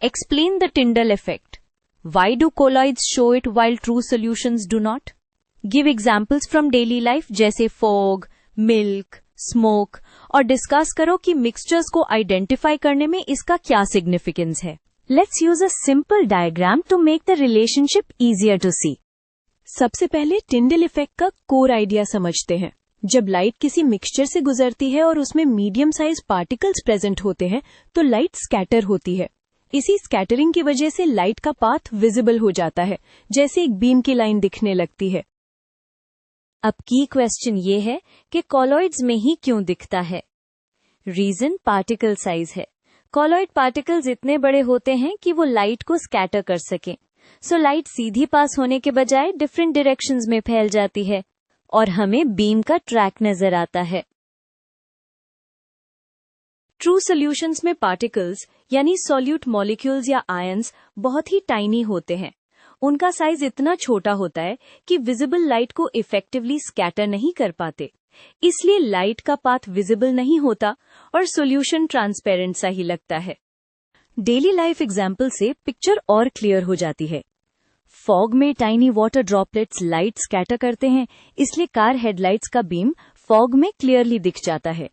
Explain the Tyndall effect. Why do colloids show it while true solutions do not? Give examples from daily life जैसे fog, milk, smoke और discuss करो कि mixtures को identify करने में इसका क्या सिग्निफिकेंस है. Let's use a simple diagram to make the relationship easier to see. सबसे पहले टिंडल इफेक्ट का कोर आइडिया समझते हैं. जब लाइट किसी मिक्सचर से गुजरती है और उसमें मीडियम साइज पार्टिकल्स प्रेजेंट होते हैं तो लाइट स्कैटर होती है. इसी स्कैटरिंग की वजह से लाइट का पाथ विजिबल हो जाता है, जैसे एक बीम की लाइन दिखने लगती है. अब की क्वेश्चन ये है कि कॉलॉइड्स में ही क्यों दिखता है. रीजन पार्टिकल साइज है. कॉलॉइड पार्टिकल्स इतने बड़े होते हैं कि वो लाइट को स्कैटर कर सकें. सो लाइट सीधी पास होने के बजाय डिफरेंट डायरेक्शंस में फैल जाती है और हमें बीम का ट्रैक नजर आता है. ट्रू सॉल्यूशंस में पार्टिकल्स यानी सॉल्यूट मॉलिक्यूल्स या आयंस बहुत ही टाइनी होते हैं. उनका साइज इतना छोटा होता है कि विजिबल लाइट को इफेक्टिवली स्कैटर नहीं कर पाते. इसलिए लाइट का पाथ विजिबल नहीं होता और सॉल्यूशन ट्रांसपेरेंट सा ही लगता है. डेली लाइफ एग्जाम्पल से पिक्चर और क्लियर हो जाती है. फॉग में tiny water droplets light scatter करते हैं, इसलिए कार हेडलाइट्स का बीम फॉग में क्लियरली दिख जाता है.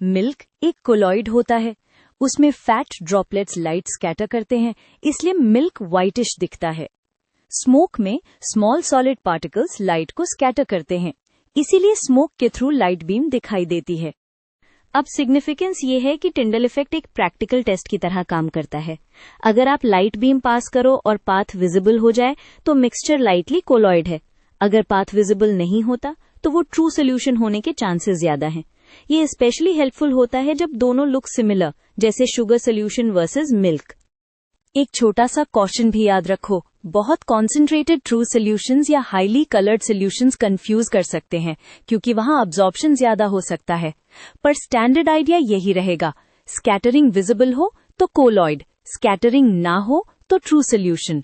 मिल्क एक कोलॉइड होता है. उसमें फैट ड्रॉपलेट्स लाइट स्कैटर करते हैं, इसलिए मिल्क व्हाइटिश दिखता है. स्मोक में स्मॉल सॉलिड पार्टिकल्स लाइट को स्कैटर करते हैं, इसीलिए स्मोक के थ्रू लाइट बीम दिखाई देती है. अब सिग्निफिकेंस ये है कि टिंडल इफेक्ट एक प्रैक्टिकल टेस्ट की तरह काम करता है. अगर आप लाइट बीम पास करो और पाथ विजिबल हो जाए तो मिक्सचर लाइटली कोलॉइड है. अगर पाथ विजिबल नहीं होता तो वो ट्रू सोल्यूशन होने के चांसेस ज्यादा हैं. ये स्पेशली हेल्पफुल होता है जब दोनों लुक सिमिलर, जैसे शुगर सोल्यूशन वर्सेस मिल्क. एक छोटा सा कॉशन भी याद रखो, बहुत कॉन्सेंट्रेटेड ट्रू सोल्यूशंस या हाईली कलर्ड सोल्यूशंस कंफ्यूज कर सकते हैं क्योंकि वहां अब्जॉर्प्शन ज्यादा हो सकता है. पर स्टैंडर्ड आइडिया यही रहेगा, स्कैटरिंग विजिबल हो तो कोलॉइड, स्कैटरिंग ना हो तो ट्रू सोल्यूशन.